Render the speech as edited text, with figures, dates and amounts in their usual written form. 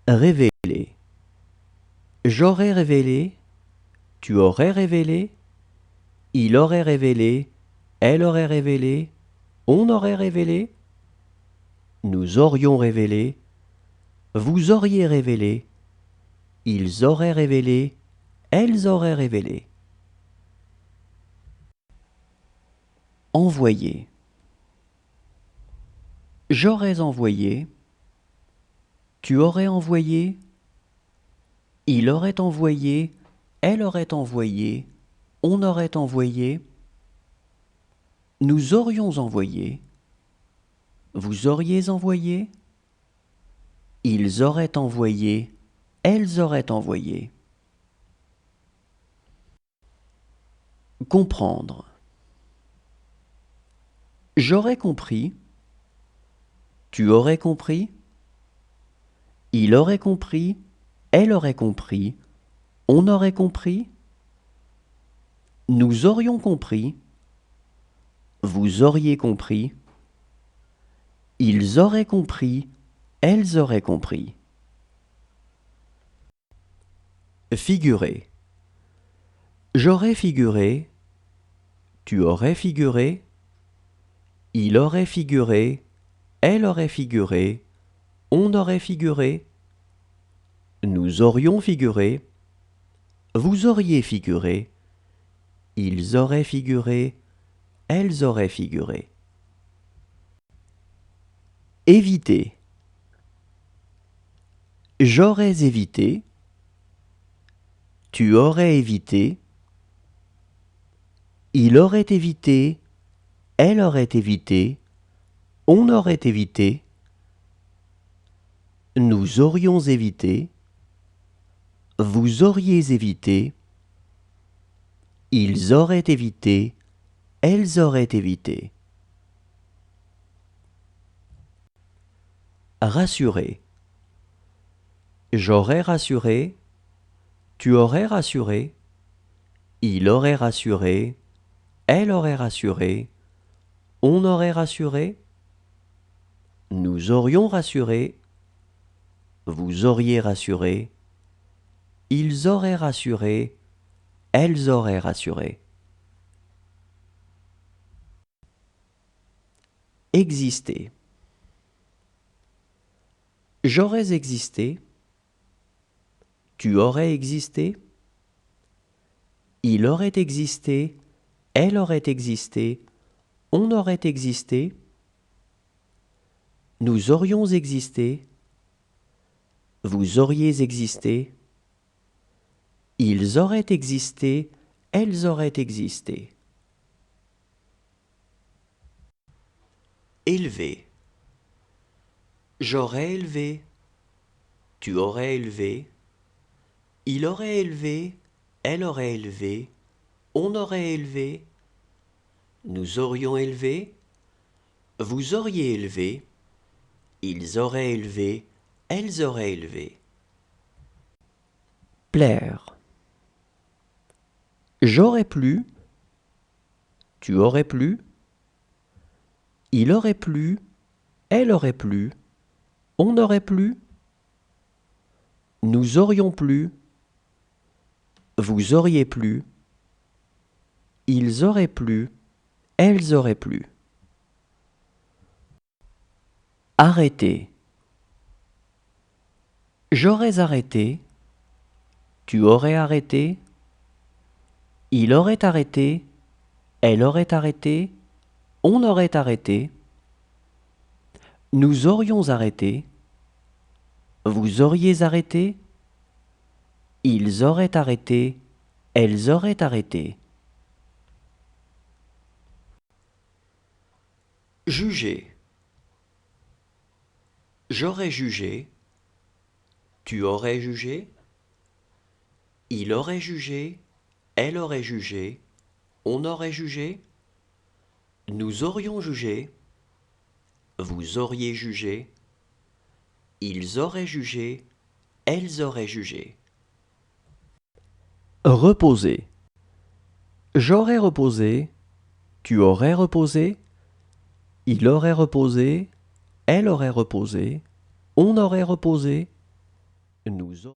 Révéler. J'aurais révélé, tu aurais révélé, il aurait révélé, elle aurait révélé, on aurait révélé, nous aurions révélé, vous auriez révélé, ils auraient révélé, elles auraient révélé. Envoyer. J'aurais envoyé, tu aurais envoyé, il aurait envoyé, elle aurait envoyé, on aurait envoyé, nous aurions envoyé, vous auriez envoyé, ils auraient envoyé, elles auraient envoyé. Comprendre. J'aurais compris, tu aurais compris, il aurait compris, elle aurait compris, on aurait compris, nous aurions compris, vous auriez compris, ils auraient compris, elles auraient compris. Figurer. J'aurais figuré, tu aurais figuré, il aurait figuré, elle aurait figuré, on aurait figuré, nous aurions figuré, vous auriez figuré, ils auraient figuré, elles auraient figuré. Éviter. J'aurais évité, tu aurais évité, il aurait évité, elle aurait évité, on aurait évité, nous aurions évité, vous auriez évité, ils auraient évité, elles auraient évité. Rassurer. J'aurais rassuré, tu aurais rassuré, il aurait rassuré, elle aurait rassuré, on aurait rassuré, nous aurions rassuré, vous auriez rassuré, ils auraient rassuré, elles auraient rassuré. Exister. J'aurais existé, tu aurais existé, il aurait existé, elle aurait existé, on aurait existé, nous aurions existé, vous auriez existé, ils auraient existé, elles auraient existé. Élever. J'aurais élevé, tu aurais élevé, il aurait élevé, elle aurait élevé, on aurait élevé, nous aurions élevé, vous auriez élevé, ils auraient élevé, elles auraient élevé. Plaire. J'aurais plu, tu aurais plu, il aurait plu, elle aurait plu, on aurait plu, nous aurions plu, vous auriez plu, ils auraient plu, elles auraient plu. Arrêter. J'aurais arrêté, tu aurais arrêté, il aurait arrêté, elle aurait arrêté, on aurait arrêté, nous aurions arrêté, vous auriez arrêté, ils auraient arrêté, elles auraient arrêté. Juger. J'aurais jugé, tu aurais jugé, il aurait jugé, elle aurait jugé, on aurait jugé, nous aurions jugé, vous auriez jugé, ils auraient jugé, elles auraient jugé. Reposer. J'aurais reposé, tu aurais reposé, il aurait reposé, elle aurait reposé, on aurait reposé, nous